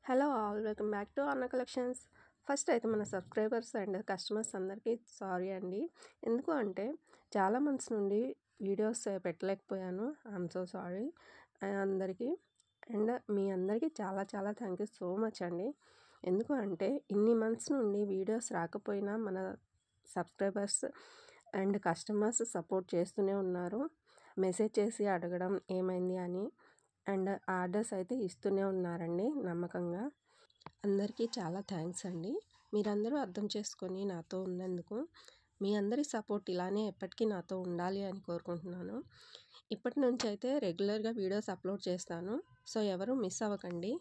Hello all welcome back to అన్న collections. First అయితే మన సబ్స్క్రైబర్స్ అండ్ కస్టమర్స్ అందరికీ సారీ అండి. ఎందుకు అంటే చాలా మంత్స్ నుండి వీడియోస్ పెట్టలేకపోయాను. ఐఎమ్ సో సారీ అందరికీ. అండ్ మీ అందరికీ చాలా చాలా థ్యాంక్ యూ సో మచ్ అండి. ఎందుకు అంటే ఇన్ని మంత్స్ నుండి వీడియోస్ రాకపోయినా మన సబ్స్క్రైబర్స్ అండ్ కస్టమర్స్ సపోర్ట్ చేస్తూనే ఉన్నారు. మెసేజ్ చేసి అడగడం ఏమైంది అని, అండ్ ఆర్డర్స్ అయితే ఇస్తూనే ఉన్నారండి నమ్మకంగా. అందరికీ చాలా థ్యాంక్స్ అండి. మీరందరూ అర్థం చేసుకొని నాతో ఉన్నందుకు. మీ అందరి సపోర్ట్ ఇలానే ఎప్పటికీ నాతో ఉండాలి అని కోరుకుంటున్నాను. ఇప్పటి నుంచి అయితే రెగ్యులర్గా వీడియోస్ అప్లోడ్ చేస్తాను. సో ఎవరు మిస్ అవ్వకండి.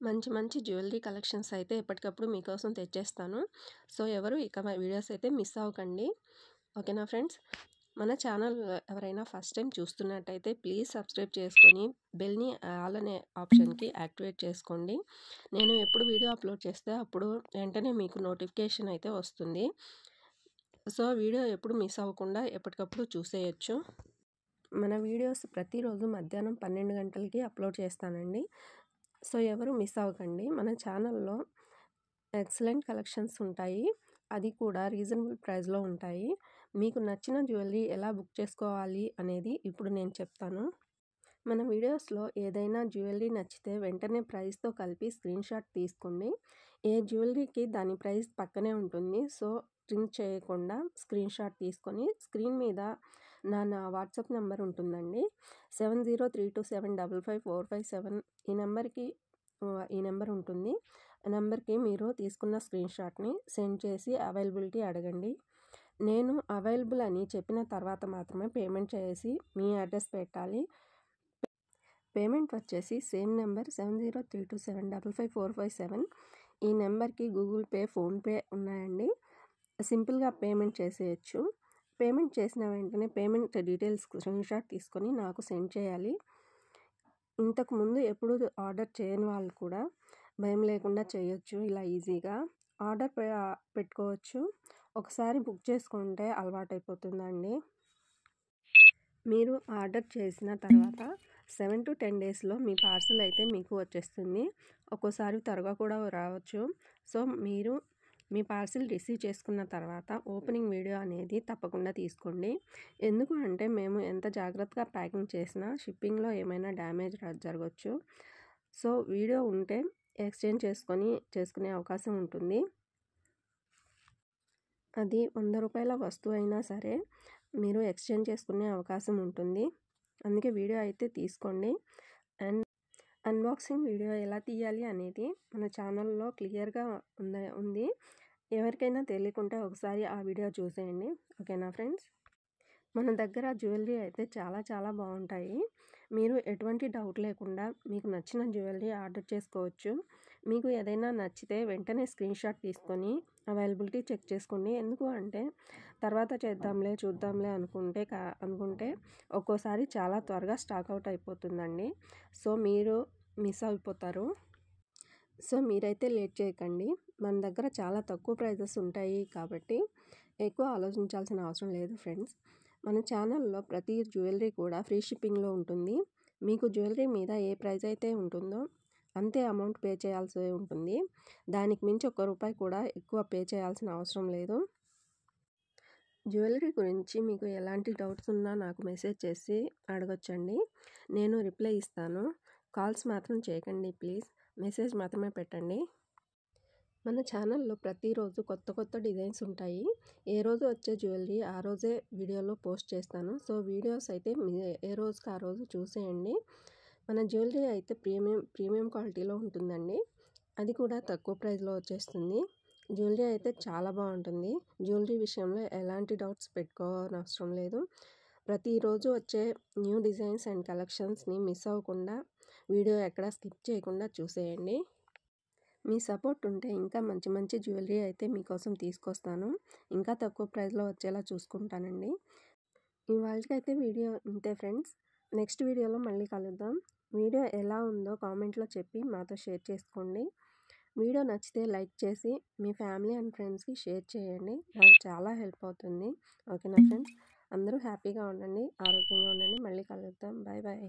మంచి మంచి జ్యువెలరీ కలెక్షన్స్ అయితే ఎప్పటికప్పుడు మీకోసం తెచ్చేస్తాను. సో ఎవరు ఇక వీడియోస్ అయితే మిస్ అవ్వకండి. ఓకేనా ఫ్రెండ్స్? మన ఛానల్ ఎవరైనా ఫస్ట్ టైం చూస్తున్నట్టయితే ప్లీజ్ సబ్స్క్రైబ్ చేసుకొని బెల్ని ఆల్ అనే ఆప్షన్కి యాక్టివేట్ చేసుకోండి. నేను ఎప్పుడు వీడియో అప్లోడ్ చేస్తే అప్పుడు వెంటనే మీకు నోటిఫికేషన్ అయితే వస్తుంది. సో వీడియో ఎప్పుడు మిస్ అవ్వకుండా ఎప్పటికప్పుడు చూసేయచ్చు. మన వీడియోస్ ప్రతిరోజు మధ్యాహ్నం 12 గంటలకి అప్లోడ్ చేస్తానండి. సో ఎవరు మిస్ అవ్వకండి. మన ఛానల్లో ఎక్సలెంట్ కలెక్షన్స్ ఉంటాయి. అది కూడా రీజనబుల్ ప్రైస్లో ఉంటాయి. మీకు నచ్చిన జ్యువెలరీ ఎలా బుక్ చేసుకోవాలి అనేది ఇప్పుడు నేను చెప్తాను. మన వీడియోస్లో ఏదైనా జ్యువెలరీ నచ్చితే వెంటనే ప్రైస్తో కలిపి స్క్రీన్ షాట్ తీసుకోండి. ఏ జ్యువెలరీకి దాని ప్రైస్ పక్కనే ఉంటుంది. సో ప్రింట్ చేయకుండా స్క్రీన్ షాట్ తీసుకొని స్క్రీన్ మీద నా వాట్సాప్ నెంబర్ ఉంటుందండి. 7032755457 ఈ నెంబర్ ఉంటుంది. ఆ నెంబర్కి మీరు తీసుకున్న స్క్రీన్ షాట్ని సెండ్ చేసి అవైలబిలిటీ అడగండి. నేను అవైలబుల్ అని చెప్పిన తర్వాత మాత్రమే పేమెంట్ చేసి మీ అడ్రస్ పెట్టాలి. పేమెంట్ వచ్చేసి సేమ్ నెంబర్ 7032755457 ఈ నెంబర్కి గూగుల్ పే, ఫోన్పే ఉన్నాయండి. సింపుల్గా పేమెంట్ చేసేయచ్చు. పేమెంట్ చేసిన వెంటనే పేమెంట్ డీటెయిల్స్ స్క్రీన్ షాట్ తీసుకొని నాకు సెండ్ చేయాలి. ఇంతకుముందు ఎప్పుడు ఆర్డర్ చేయని వాళ్ళు కూడా భయం లేకుండా చేయొచ్చు. ఇలా ఈజీగా ఆర్డర్ పెట్టుకోవచ్చు. ఒకసారి బుక్ చేసుకుంటే అలవాటైపోతుందండి. మీరు ఆర్డర్ చేసిన తర్వాత 7 to 10 డేస్లో మీ పార్సల్ అయితే మీకు వచ్చేస్తుంది. ఒక్కోసారి త్వరగా కూడా రావచ్చు. సో మీరు మీ పార్సిల్ రిసీవ్ చేసుకున్న తర్వాత ఓపెనింగ్ వీడియో అనేది తప్పకుండా తీసుకోండి. ఎందుకు అంటే మేము ఎంత జాగ్రత్తగా ప్యాకింగ్ చేసినా షిప్పింగ్లో ఏమైనా డ్యామేజ్ జరగవచ్చు. సో వీడియో ఉంటే ఎక్స్చేంజ్ చేసుకునే అవకాశం ఉంటుంది. అది 100 రూపాయల వస్తువు అయినా సరే మీరు ఎక్స్చేంజ్ చేసుకునే అవకాశం ఉంటుంది. అందుకే వీడియో అయితే తీసుకోండి. అండ్ అన్బాక్సింగ్ వీడియో ఎలా తీయాలి అనేది మన ఛానల్లో క్లియర్గా ఉంది. ఎవరికైనా తెలియకుంటే ఒకసారి ఆ వీడియో చూసేయండి. ఓకేనా ఫ్రెండ్స్? మన దగ్గర జ్యువెలరీ అయితే చాలా చాలా బాగుంటాయి. మీరు ఎటువంటి డౌట్ లేకుండా మీకు నచ్చిన జ్యువెలరీ ఆర్డర్ చేసుకోవచ్చు. మీకు ఏదైనా నచ్చితే వెంటనే స్క్రీన్ షాట్ తీసుకొని అవైలబిలిటీ చెక్ చేసుకోండి. ఎందుకు అంటే తర్వాత చూద్దాంలే అనుకుంటే ఒక్కోసారి చాలా త్వరగా స్టాక్ అవుట్ అయిపోతుందండి. సో మీరు మిస్ అయిపోతారు. సో మీరైతే లేట్ చేయకండి. మన దగ్గర చాలా తక్కువ ప్రైజెస్ ఉంటాయి కాబట్టి ఎక్కువ ఆలోచించాల్సిన అవసరం లేదు ఫ్రెండ్స్. మన ఛానల్లో ప్రతి జ్యువెలరీ కూడా ఫ్రీ షిప్పింగ్లో ఉంటుంది. మీకు జ్యువెలరీ మీద ఏ ప్రైస్ అయితే ఉంటుందో అంతే అమౌంట్ పే చేయాల్సి ఉంటుంది. దానికి మించి ₹1 కూడా ఎక్కువ పే చేయాల్సిన అవసరం లేదు. జ్యువెలరీ గురించి మీకు ఎలాంటి డౌట్స్ ఉన్నా నాకు మెసేజ్ చేసి అడగొచ్చండి. నేను రిప్లై ఇస్తాను. కాల్స్ మాత్రం చేయకండి ప్లీజ్. మెసేజ్ మాత్రమే పెట్టండి. మన ఛానల్లో ప్రతిరోజు కొత్త డిజైన్స్ ఉంటాయి. ఏ రోజు వచ్చే జ్యువెలరీ ఆ రోజే వీడియోలో పోస్ట్ చేస్తాను. సో వీడియోస్ అయితే ఏ రోజుకి ఆ రోజు చూసేయండి. మన జ్యువెలరీ అయితే ప్రీమియం క్వాలిటీలో ఉంటుందండి. అది కూడా తక్కువ ప్రైస్లో వచ్చేస్తుంది. జ్యువెలరీ అయితే చాలా బాగుంటుంది. జ్యువెలరీ విషయంలో ఎలాంటి డౌట్స్ పెట్టుకోనవసరం లేదు. ప్రతిరోజు వచ్చే న్యూ డిజైన్స్ అండ్ కలెక్షన్స్ని మిస్ అవ్వకుండా వీడియో ఎక్కడ స్కిప్ చేయకుండా చూసేయండి. మీ సపోర్ట్ ఉంటే ఇంకా మంచి మంచి జ్యువెలరీ అయితే మీకోసం తీసుకొస్తాను. ఇంకా తక్కువ ప్రైస్లో వచ్చేలా చూసుకుంటానండి. ఇవాళకైతే వీడియో ఇంతే ఫ్రెండ్స్. నెక్స్ట్ వీడియోలో మళ్ళీ కలుద్దాం. వీడియో ఎలా ఉందో కామెంట్లో చెప్పి మాతో షేర్ చేసుకోండి. వీడియో నచ్చితే లైక్ చేసి మీ ఫ్యామిలీ అండ్ ఫ్రెండ్స్కి షేర్ చేయండి. నాకు చాలా హెల్ప్ అవుతుంది. ఓకేనా ఫ్రెండ్స్? అందరూ హ్యాపీగా ఉండండి, ఆరోగ్యంగా ఉండండి. మళ్ళీ కలుద్దాం. Bye bye.